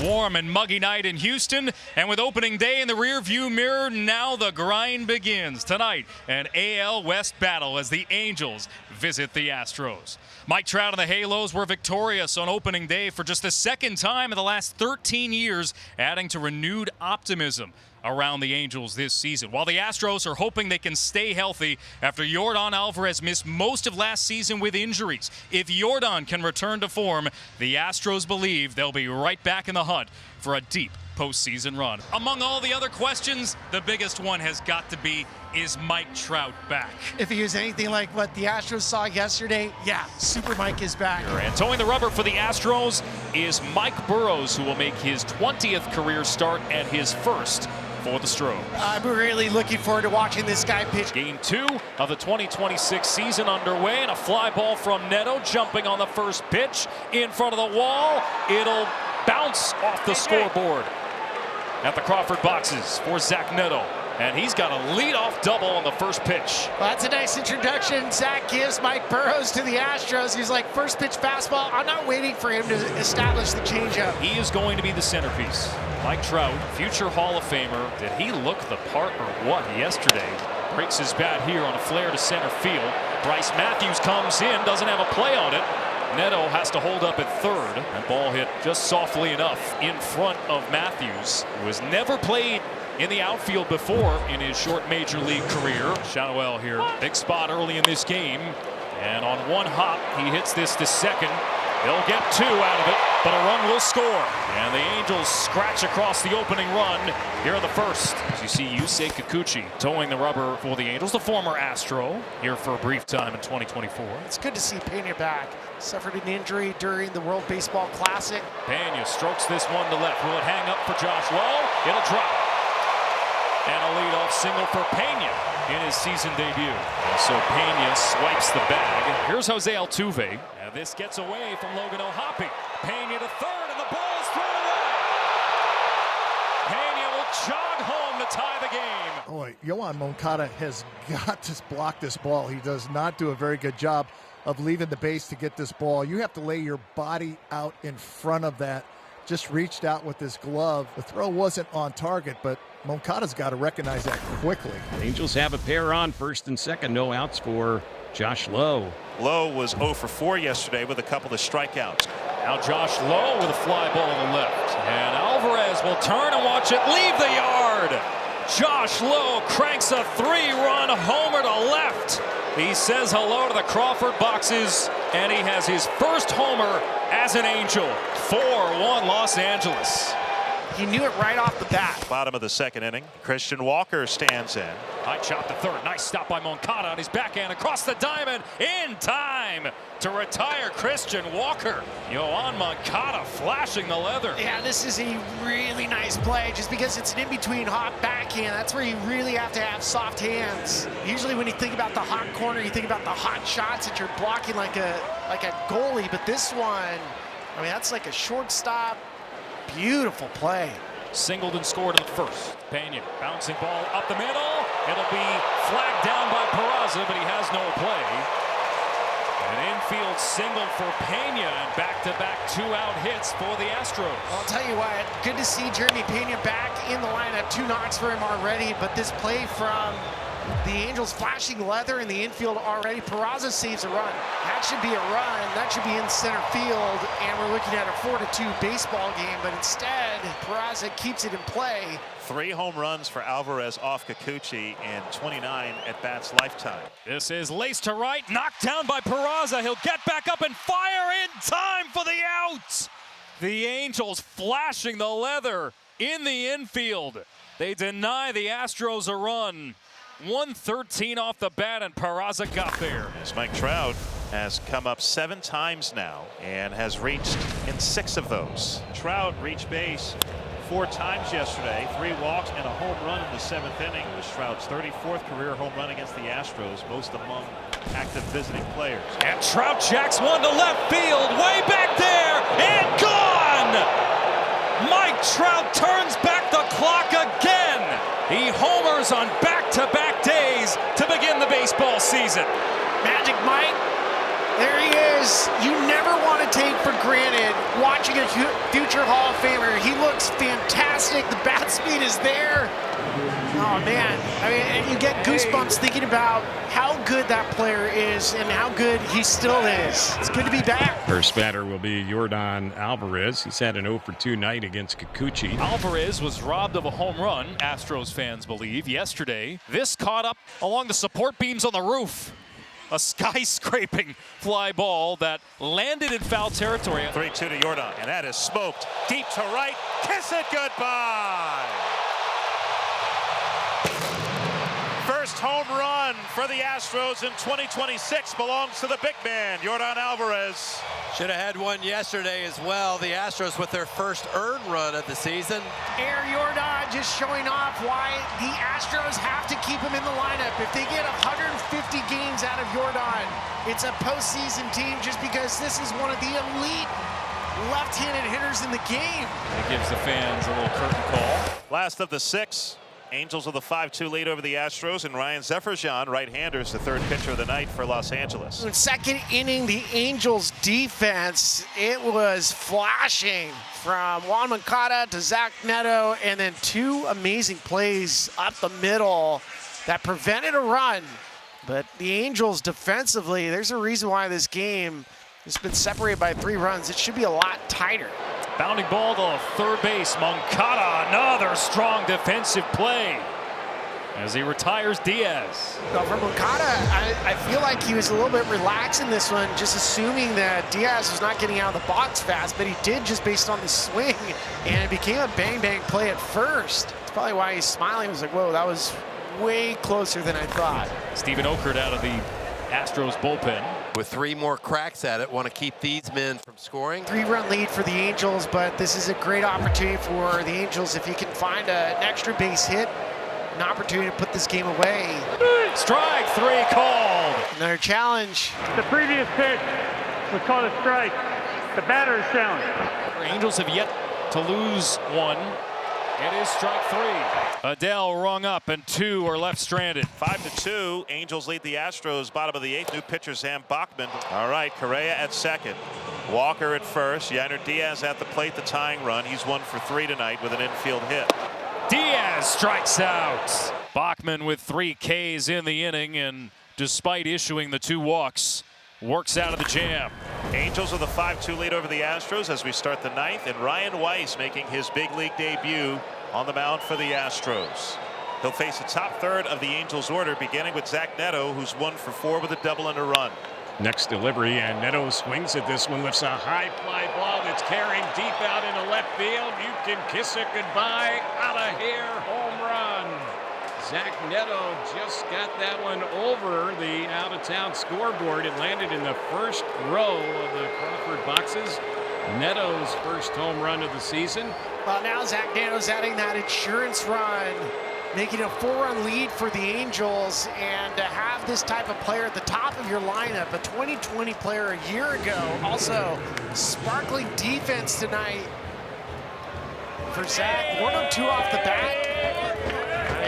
Warm and muggy night in Houston, and with opening day in the rearview mirror, now the grind begins. Tonight, an AL West battle as the Angels visit the Astros. Mike Trout and the Halos were victorious on opening day for just the second time in the last 13 years, adding to renewed optimism around the Angels this season. While the Astros are hoping they can stay healthy after Trout and Alvarez missed most of last season with injuries. If Trout can return to form, the Astros believe they'll be right back in the hunt for a deep postseason run. Among all the other questions, the biggest one has got to be, is Mike Trout back? If he was anything like what the Astros saw yesterday, yeah, Super Mike is back. And towing the rubber for the Astros is Mike Burrows, who will make his 20th career start and his first for the Astros. I'm really looking forward to watching this guy pitch. Game 2 of the 2026 season underway, and a fly ball from Neto jumping on the first pitch in front of the wall. It'll bounce off the scoreboard at the Crawford boxes for Zach Neto. And he's got a leadoff double on the first pitch. Well, that's a nice introduction Zach gives Mike Burrows to the Astros. He's like, first pitch fastball. I'm not waiting for him to establish the changeup. He is going to be the centerpiece. Mike Trout, future Hall of Famer. Did he look the part or what yesterday? Breaks his bat here on a flare to center field. Bryce Matthews comes in, doesn't have a play on it. Neto has to hold up at third, and ball hit just softly enough in front of Matthews, who has never played in the outfield before in his short major league career. Shanoel here, big spot early in this game, and on one hop he hits this to second. They'll get 2 out of it, but a run will score, and the Angels scratch across the opening run here in the first. As you see Yusei Kikuchi towing the rubber for the Angels, the former Astro, here for a brief time in 2024. It's good to see Pena back. Suffered an injury during the World Baseball Classic. Pena strokes this one to left. Will it hang up for Josh Lowe? It'll drop. And a leadoff single for Pena in his season debut. And so Pena swipes the bag. Here's Jose Altuve. And this gets away from Logan O'Hoppe. Pena to third, and the ball is thrown away. Pena will jog home to tie the game. Boy, Yoan Moncada has got to block this ball. He does not do a very good job of leaving the base to get this ball. You have to lay your body out in front of that. Just reached out with his glove. The throw wasn't on target, but Moncada's got to recognize that quickly. Angels have a pair on first and second. No outs for Josh Lowe. Lowe was 0 for 4 yesterday with a couple of strikeouts. Now Josh Lowe with a fly ball to the left. And Alvarez will turn and watch it leave the yard. Josh Lowe cranks a 3-run homer to left. He says hello to the Crawford boxes, and he has his first homer as an Angel. 4-1 Los Angeles. He knew it right off the bat. Bottom of the second inning, Christian Walker stands in. High chop to third. Nice stop by Moncada on his backhand across the diamond in time to retire Christian Walker. Yoan Moncada flashing the leather. Yeah, this is a really nice play just because it's an in-between hot backhand. That's where you really have to have soft hands. Usually when you think about the hot corner, you think about the hot shots that you're blocking like a goalie. But this one, I mean, that's like a shortstop. Beautiful play. Singled and scored in the first. Pena bouncing ball up the middle. It'll be flagged down by Peraza, but he has no play. An infield single for Pena, and back-to-back 2-out hits for the Astros. I'll tell you what, good to see Jeremy Pena back in the lineup. 2 knocks for him already, but this play from the Angels flashing leather in the infield already. Peraza saves a run. That should be a run. That should be in center field, and we're looking at a 4-2 baseball game, but instead, Peraza keeps it in play. 3 home runs for Alvarez off Kikuchi in 29 at-bats lifetime. This is laced to right, knocked down by Peraza. He'll get back up and fire in time for the out. The Angels flashing the leather in the infield. They deny the Astros a run. 113 off the bat, and Peraza got there. As Mike Trout has come up 7 times now and has reached in 6 of those. Trout reached base 4 times yesterday, 3 walks and a home run in the 7th inning. It was Trout's 34th career home run against the Astros, most among active visiting players. And Trout jacks one to left field, way back there, and gone! Mike Trout turns back the clock again. He homers on back-to-back days to begin the baseball season. Magic Mike There he is. You never want to take for granted watching a future Hall of Famer. He looks fantastic. The bat speed is there. Oh, man. I mean, you get goosebumps thinking about how good that player is and how good he still is. It's good to be back. First batter will be Jordan Alvarez. He's had an 0 for 2 night against Kikuchi. Alvarez was robbed of a home run, Astros fans believe, yesterday. This caught up along the support beams on the roof. A skyscraping fly ball that landed in foul territory. 3-2 to Jordan, and that is smoked deep to right. Kiss it goodbye. First home run for the Astros in 2026 belongs to the big man, Jordan Alvarez. Should have had one yesterday as well. The Astros with their first earned run of the season. Air Jordan just showing off why the Astros have to keep him in the lineup. If they get 150 games out of Jordan, it's a postseason team just because this is one of the elite left-handed hitters in the game. It gives the fans a little curtain call. Last of the 6. Angels with a 5-2 lead over the Astros, and Ryan Zefirjan, right-hander, is the third pitcher of the night for Los Angeles. In second inning, the Angels defense, it was flashing from Juan Moncada to Zach Neto, and then 2 amazing plays up the middle that prevented a run. But the Angels defensively, there's a reason why this game has been separated by 3 runs. It should be a lot tighter. Bounding ball to third base. Moncada, another strong defensive play as he retires Diaz. Now for Moncada, I feel like he was a little bit relaxed in this one, just assuming that Diaz was not getting out of the box fast, but he did just based on the swing, and it became a bang-bang play at first. That's probably why he's smiling. He was like, whoa, that was way closer than I thought. Stephen Okert out of the Astros bullpen. With 3 more cracks at it, want to keep these men from scoring. 3-run lead for the Angels, but this is a great opportunity for the Angels if you can find an extra base hit, an opportunity to put this game away. Strike 3 called. Another challenge. The previous pitch was called a strike. The batter is challenged. The Angels have yet to lose one. It is strike 3. Adele rung up and 2 are left stranded. 5-2. Angels lead the Astros. Bottom of the 8th. New pitcher Sam Bachman. All right, Correa at second. Walker at first. Yainer Diaz at the plate, the tying run. He's 1 for 3 tonight with an infield hit. Diaz strikes out. Bachman with 3 Ks in the inning, and despite issuing the 2 walks, works out of the jam. Angels with a 5-2 lead over the Astros as we start the 9th, and Ryan Weiss making his big league debut on the mound for the Astros. He'll face the top third of the Angels order, beginning with Zach Neto, who's 1 for 4 with a double and a run. Next delivery, and Neto swings at this one, lifts a high fly ball that's carrying deep out into left field. You can kiss it goodbye. Out of here, home run. Zach Neto just got that one over the out-of-town scoreboard. It landed in the first row of the Crawford boxes. Neto's first home run of the season. Well, now Zach Neto's adding that insurance run, making a 4-run lead for the Angels, and to have this type of player at the top of your lineup, a 2020 player a year ago, also sparkling defense tonight for Zach. 102 off the bat.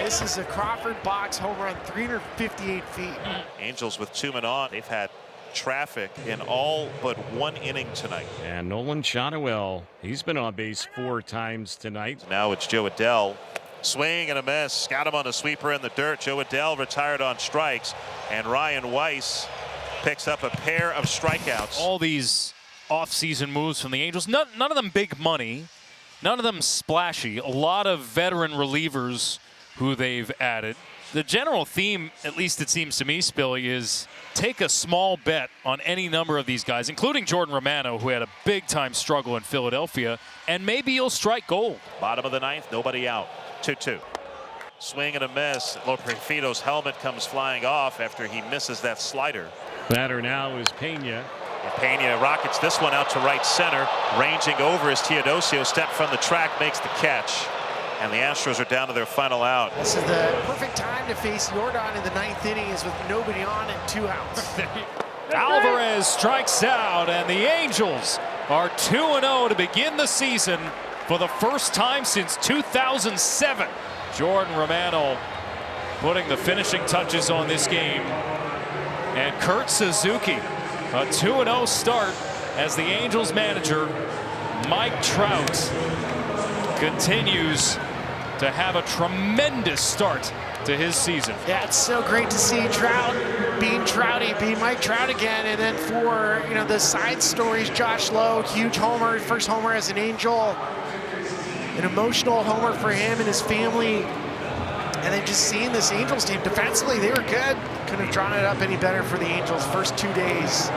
This is a Crawford box home run, 358 feet. Angels with 2 men on. They've had traffic in all but 1 inning tonight. And Nolan Shotwell, he's been on base 4 times tonight. Now it's Joe Adele. Swing and a miss. Got him on a sweeper in the dirt. Joe Adele retired on strikes. And Ryan Weiss picks up a pair of strikeouts. All these offseason moves from the Angels, none of them big money, none of them splashy. A lot of veteran relievers who they've added. The general theme, at least it seems to me, Spilly, is take a small bet on any number of these guys, including Jordan Romano, who had a big-time struggle in Philadelphia, and maybe you'll strike gold. Bottom of the 9th, nobody out. 2-2. Swing and a miss. Loprefito's helmet comes flying off after he misses that slider. Batter now is Pena. And Pena rockets this one out to right center. Ranging over is Teodosio. Step from the track, makes the catch. And the Astros are down to their final out. This is the perfect time to face Jordan in the 9th inning, is with nobody on and 2 outs. Alvarez strikes out, and the Angels are 2-0 to begin the season for the first time since 2007. Jordan Romano putting the finishing touches on this game. And Kurt Suzuki A 2-0 start as the Angels manager, Mike Trout, continues to have a tremendous start to his season. Yeah, it's so great to see Trout being Trouty, being Mike Trout again. And then for, the side stories, Josh Lowe, huge homer, first homer as an Angel. An emotional homer for him and his family. And then just seeing this Angels team defensively, they were good. Couldn't have drawn it up any better for the Angels first 2 days.